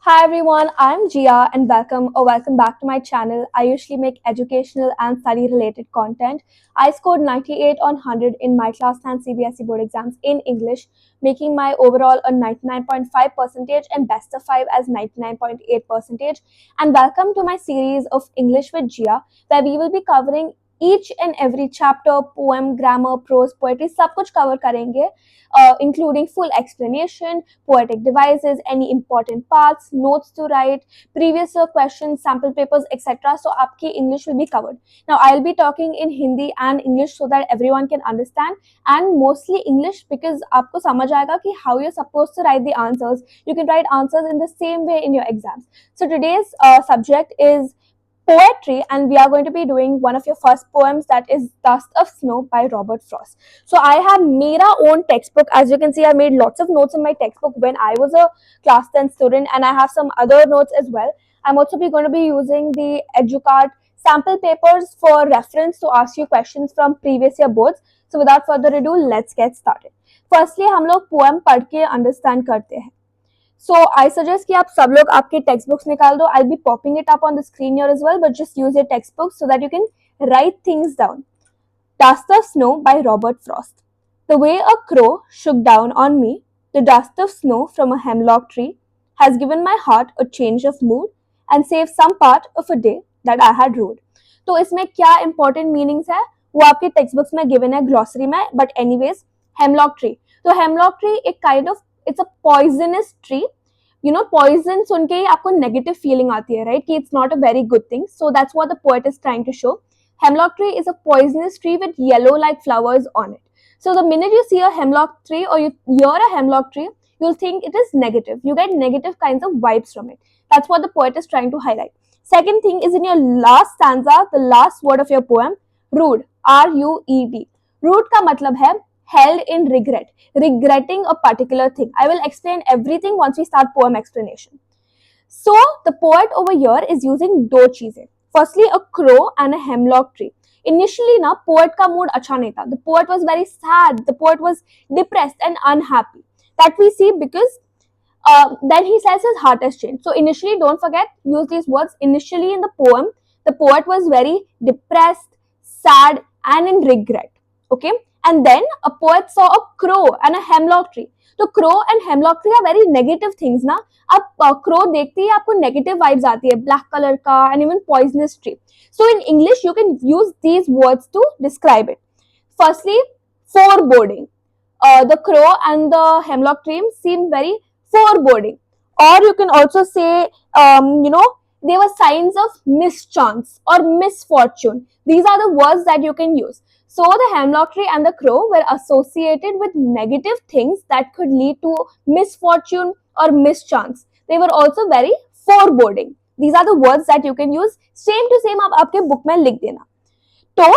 Hi everyone, I'm Jiya and welcome back to my channel. I usually make educational and study related content. I scored 98 on 100 in my class 10 CBSE board exams in English, making my overall a 99.5 percentage and best of 5 as 99.8 percentage. And welcome to my series of English with Jiya, where we will be covering each and every chapter, poem, grammar, prose, poetry, सब कुछ cover करेंगे, including full explanation, poetic devices, any important parts, notes to write, previous year questions, sample papers, etc. So आपकी English will be covered. Now I'll be talking in Hindi and English so that everyone can understand, and mostly English because आपको समझ आएगा कि how you're supposed to write the answers. You can write answers in the same way in your exams. So today's subject is poetry, and we are going to be doing one of your first poems, that is Dust of Snow by Robert Frost. So I have made our own textbook. As you can see, I made lots of notes in my textbook when I was a class 10 student, and I have some other notes as well. I'm also going to be using the EduCard sample papers for reference to ask you questions from previous year boards. So without further ado, let's get started. Firstly, हम लोग poem पढ़ के understand करते हैं. So I suggest कि आप सब लोग आपके textbooks निकाल दो. I'll be popping it up on the screen here as well, but just use your textbooks so that you can write things down. Dust of Snow by Robert Frost. The way a crow shook down on me, the dust of snow from a hemlock tree, has given my heart a change of mood and saved some part of a day that I had ruled. तो इसमें क्या important meanings है वो आपके textbooks में given है, glossary में, but anyways, hemlock tree. तो hemlock tree एक kind of, it's a poisonous tree. You know, poison सुन के ही आपको negative feeling आती है, right? कि it's not a very good thing. So that's what the poet is trying to show. Hemlock tree is a poisonous tree with yellow-like flowers on it. So the minute you see a hemlock tree or you hear a hemlock tree, you'll think it is negative. You get negative kinds of vibes from it. That's what the poet is trying to highlight. Second thing is in your last stanza, the last word of your poem, rude, R-U-E-D. Rude का मतलब है held in regret, regretting a particular thing. I will explain everything once we start poem explanation. So the poet over here is using दो चीजें. Firstly, a crow and a hemlock tree. Initially ना poet का mood अच्छा नहीं था. The poet was very sad. The poet was depressed and unhappy. That we see because then he says his heart has changed. So initially, don't forget, use these words. Initially in the poem, the poet was very depressed, sad, and in regret. Okay, and then a poet saw a crow and a hemlock tree. तो crow and hemlock tree are very negative things ना. अब crow देखते ही आपको negative vibes आती है, black color का, and even poisonous tree. So in English you can use these words to describe it. Firstly, foreboding. The crow and the hemlock tree seem very foreboding. Or you can also say, they were signs of mischance or misfortune. These are the words that you can use. So the hemlock tree and the crow were associated with negative things that could lead to misfortune or mischance. They were also very foreboding. These are the words that you can use. Same to same आप आपके book में लिख देना. तो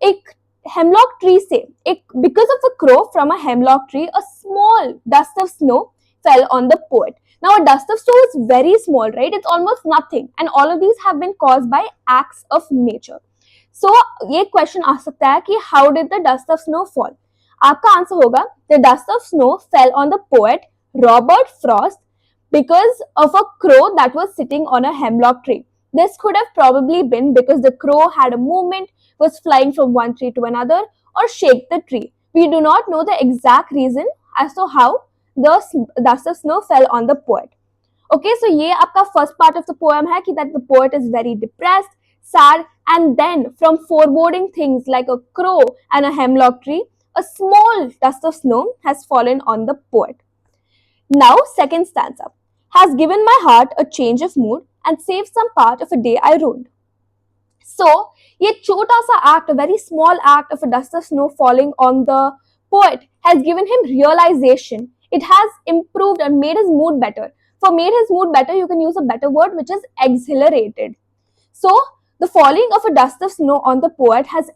एक hemlock tree से एक, because of a crow from a hemlock tree, a small dust of snow fell on the poet. Now a dust of snow is very small, right? It's almost nothing, and all of these have been caused by acts of nature. So ये question आ सकता है कि how did the dust of snow fall? आपका answer होगा the dust of snow fell on the poet Robert Frost because of a crow that was sitting on a hemlock tree. This could have probably been because the crow had a movement, was flying from one tree to another, or shake the tree. We do not know the exact reason as to how the dust of snow fell on the poet. Okay, so ये आपका first part of the poem है कि that the poet is very depressed, sad, and then from foreboding things like a crow and a hemlock tree, a small dust of snow has fallen on the poet. Now, second stanza. Has given my heart a change of mood and saved some part of a day I ruined. So, ये छोटा सा act, a very small act of a dust of snow falling on the poet has given him realization. It has improved and made his mood better. For made his mood better, you can use a better word, which is exhilarated. So, the falling of a dust of snow on the poet has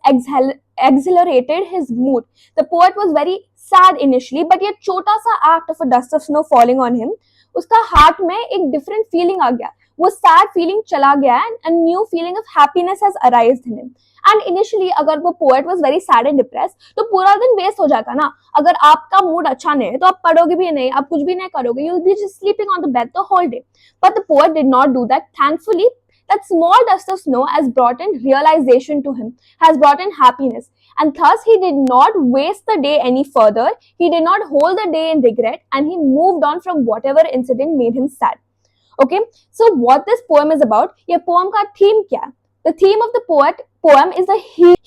exhilarated his mood. The poet was very sad initially, but ये छोटा सा act of a dust of snow falling on him, उसका heart में एक different feeling आ गया. वो sad feeling चला गया है and new feeling of happiness has arised in him. And initially अगर वो poet was very sad and depress तो पूरा दिन वेस्ट हो जाता ना। अगर आपका मूड अच्छा नहीं है तो आप पढ़ोगे भी नहीं, आप कुछ भी नहीं करोगे, you will be just sleeping on the bed the whole day. But the poet did not do that. Thankfully that small dust of snow has brought in realization to him, has brought in happiness, and thus he did not waste the day any further. He did not hold the day in regret, and he moved on from whatever incident made him sad. Okay, so what this poem is about, ये poem का theme क्या है? The theme of the poem is the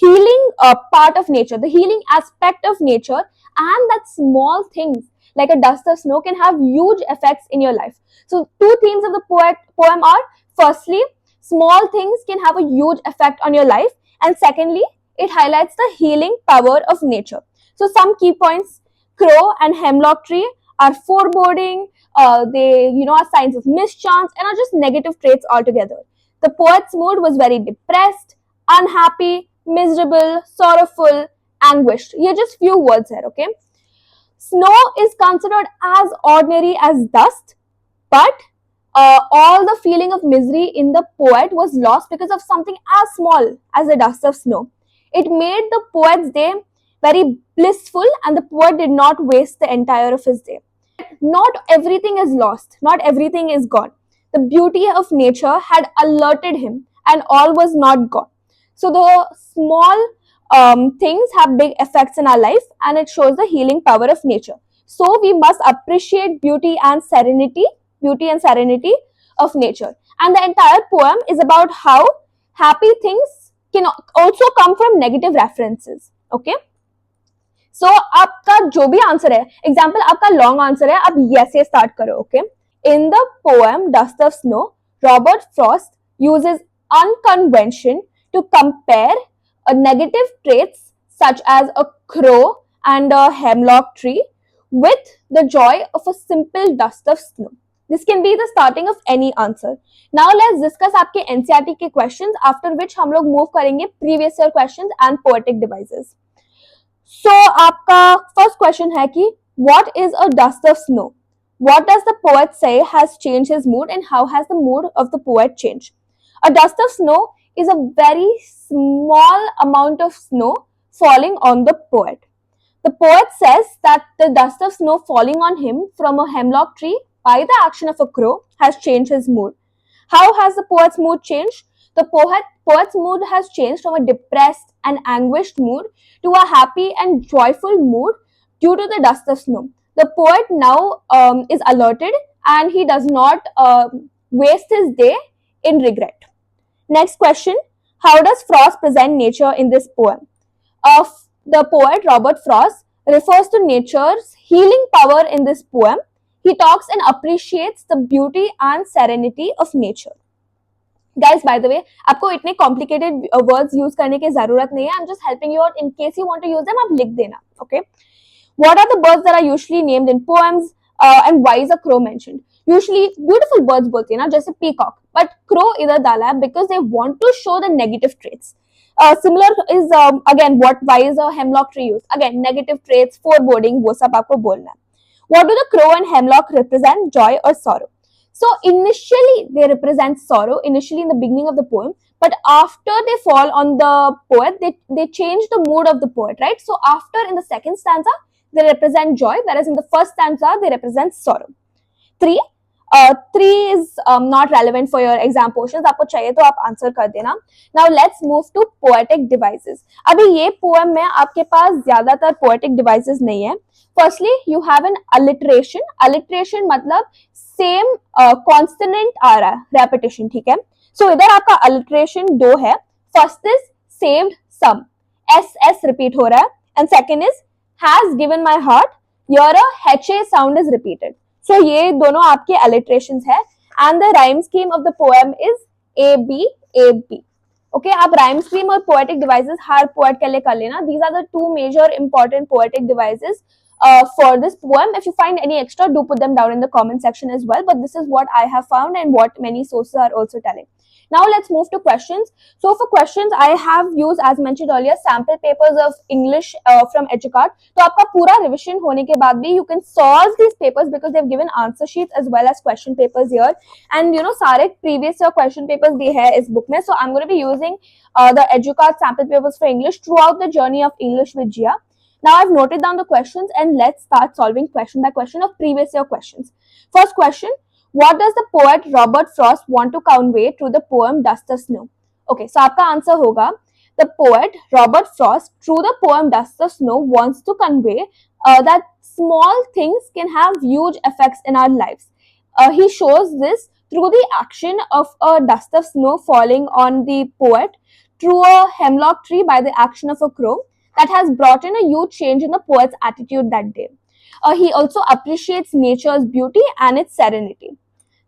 healing part of nature, the healing aspect of nature, and that small things like a dust of snow can have huge effects in your life. So two themes of the poem are, firstly, small things can have a huge effect on your life, and secondly, it highlights the healing power of nature. So some key points: crow and hemlock tree are foreboding, they are signs of mischance and are just negative traits altogether. The poet's mood was very depressed, unhappy, miserable, sorrowful, anguished. Here just few words here, okay? Snow is considered as ordinary as dust, but all the feeling of misery in the poet was lost because of something as small as a dust of snow. It made the poet's day very blissful, and the poet did not waste the entire of his day. Not everything is lost, not everything is gone. The beauty of nature had alerted him, and all was not gone. So the small things have big effects in our life, and it shows the healing power of nature. So we must appreciate beauty and serenity of nature. And the entire poem is about how happy things can also come from negative references. Okay. So आपका जो भी answer है, example आपका long answer है, आप yes से start करो. Okay. In the poem Dust of Snow, Robert Frost uses unconvention to compare negative traits such as a crow and a hemlock tree with the joy of a simple dust of snow. This can be the starting of any answer. Now let's discuss आपके NCERT के questions, after which हम लोग move करेंगे previous year questions and poetic devices. So आपका first question है कि what is a dust of snow? What does the poet say has changed his mood, and how has the mood of the poet changed? A dust of snow is a very small amount of snow falling on the poet. The poet says that the dust of snow falling on him from a hemlock tree by the action of a crow has changed his mood. How has the poet's mood changed? The poet's mood has changed from a depressed and anguished mood to a happy and joyful mood due to the dust of snow. The poet now is alerted, and he does not waste his day in regret. Next question: how does Frost present nature in this poem? The poet Robert Frost refers to nature's healing power in this poem. He talks and appreciates the beauty and serenity of nature. Guys, by the way, आपको इतने complicated words use करने की जरूरत नहीं है. I'm just helping you out. In case you want to use them, आप लिख देना. Okay. What are the birds that are usually named in poems, and why is a crow mentioned? Usually beautiful birds बोलते हैं ना, जैसे peacock, but crow इधर डाला है because they want to show the negative traits. Similar is again why is a hemlock tree used? Again, negative traits, foreboding, वो सब आपको बोलना है. What do the crow and hemlock represent? Joy or sorrow? So initially they represent sorrow, initially in the beginning of the poem, but after they fall on the poet, they change the mood of the poet, right? So after, in the second stanza, they represent joy, whereas in the first stanza, they represent sorrow. 3 is not relevant for your exam portions. आपको चाहिए तो आप answer कर देना. Now let's move to poetic devices. अभी ये poem में आपके पास ज्यादातर poetic devices नहीं है. Firstly, you have an alliteration. Alliteration मतलब same consonant आ रहा है, repetition, ठीक है. So इधर आपका alliteration 2 है. First is saved some, S repeat हो रहा है, and second is has given my heart. Here a HA sound is repeated. So ये दोनों आपके alliterations है, and the rhyme scheme of the poem is AB. Okay, आप rhyme scheme और poetic devices हर poet के लिए कर लेना. These are the two major important poetic devices for this poem. If you find any extra, do put them down in the comment section as well. But this is what I have found and what many sources are also telling. Now let's move to questions. So for questions, I have used, as mentioned earlier, sample papers of English from Educard. तो आपका पूरा revision होने के बाद भी you can solve these papers because they've given answer sheets as well as question papers here. And सारे previous year question papers भी है इस book में. So I'm going to be using the Educard sample papers for English throughout the journey of English with Jiya. Now I've noted down the questions and let's start solving question by question of previous year questions. First question. What does the poet Robert Frost want to convey through the poem Dust of Snow? Okay, so आपका answer होगा the poet Robert Frost through the poem Dust of Snow wants to convey that small things can have huge effects in our lives. He shows this through the action of a dust of snow falling on the poet, through a hemlock tree by the action of a crow that has brought in a huge change in the poet's attitude that day. He also appreciates nature's beauty and its serenity.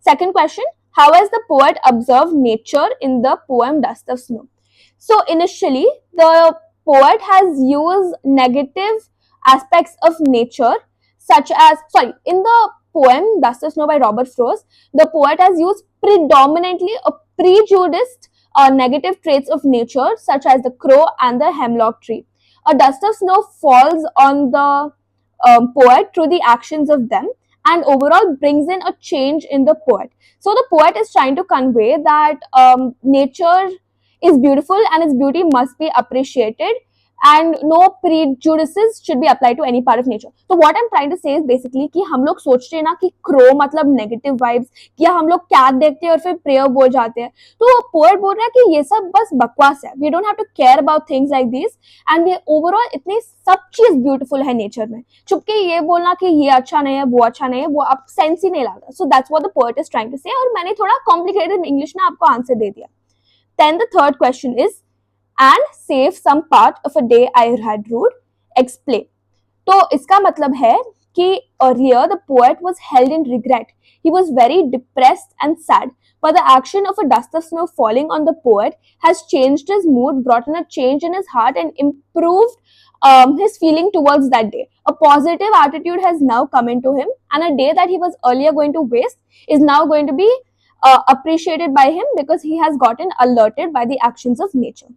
Second question, how has the poet observed nature in the poem Dust of Snow? So initially, the poet has used negative aspects of nature such as, in the poem Dust of Snow by Robert Frost, the poet has used predominantly a prejudiced negative traits of nature such as the crow and the hemlock tree. A dust of snow falls on the poet through the actions of them and overall brings in a change in the poet. So the poet is trying to convey that nature is beautiful and its beauty must be appreciated and no prejudices should be applied to any part of nature. So what I'm trying to say is basically कि हम लोग सोचते हैं ना कि crow मतलब negative vibes, या हम लोग cat देखते हैं और फिर prayer बोल जाते हैं, तो poet बोल रहा है कि ये सब बस बकवास है. We don't have to care about things like these and ये overall इतनी सब चीज beautiful है nature में. चुपके ये बोलना कि ये अच्छा नहीं है, वो अच्छा नहीं है, वो आप sense ही नहीं लाता. So that's what the poet is trying to say और मैंने थोड़ा complicated English में आपको answer दे दिया. Then the third question is, and save some part of a day I had ruled. Explain. तो इसका मतलब है कि earlier the poet was held in regret. He was very depressed and sad. But the action of a dust of snow falling on the poet has changed his mood, brought in a change in his heart, and improved his feeling towards that day. A positive attitude has now come into him, and a day that he was earlier going to waste is now going to be appreciated by him because he has gotten alerted by the actions of nature.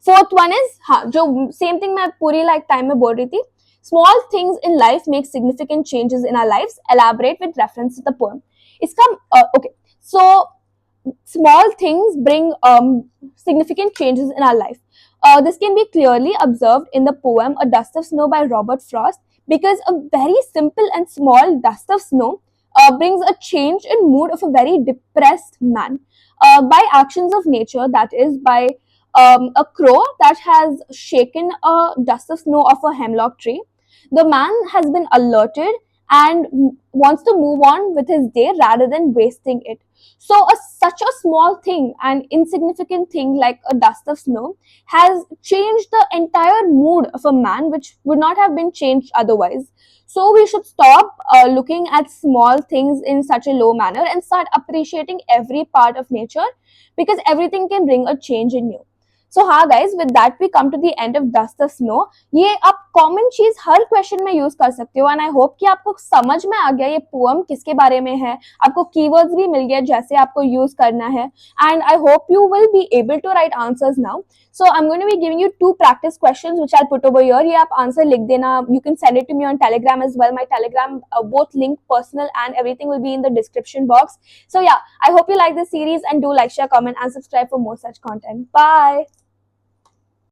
Fourth one is, हाँ, जो same thing मैं पूरी like time में बोल रही थी. Small things in life make significant changes in our lives. Elaborate with reference to the poem. इसका okay. So small things bring significant changes in our life. This can be clearly observed in the poem A Dust of Snow by Robert Frost because a very simple and small dust of snow brings a change in mood of a very depressed man by actions of nature, that is by a crow that has shaken a dust of snow off a hemlock tree. The man has been alerted and wants to move on with his day rather than wasting it. So such a small thing and insignificant thing like a dust of snow has changed the entire mood of a man, which would not have been changed otherwise. So we should stop looking at small things in such a low manner and start appreciating every part of nature because everything can bring a change in you. So हाँ guys, with that we come to the end of Dust of Snow. ये आप common चीज हर question में use कर सकते हो and I hope कि आपको समझ में आ गया ये poem किसके बारे में है, आपको keywords भी मिल गए जैसे आपको use करना है and I hope you will be able to write answers now. So I'm going to be giving you 2 practice questions which I'll put over here. ये आप answer लिख देना. You can send it to me on Telegram as well. My Telegram, both link, personal and everything will be in the description box. So yeah, I hope you like this series and do like, share, comment and subscribe for more such content. Bye.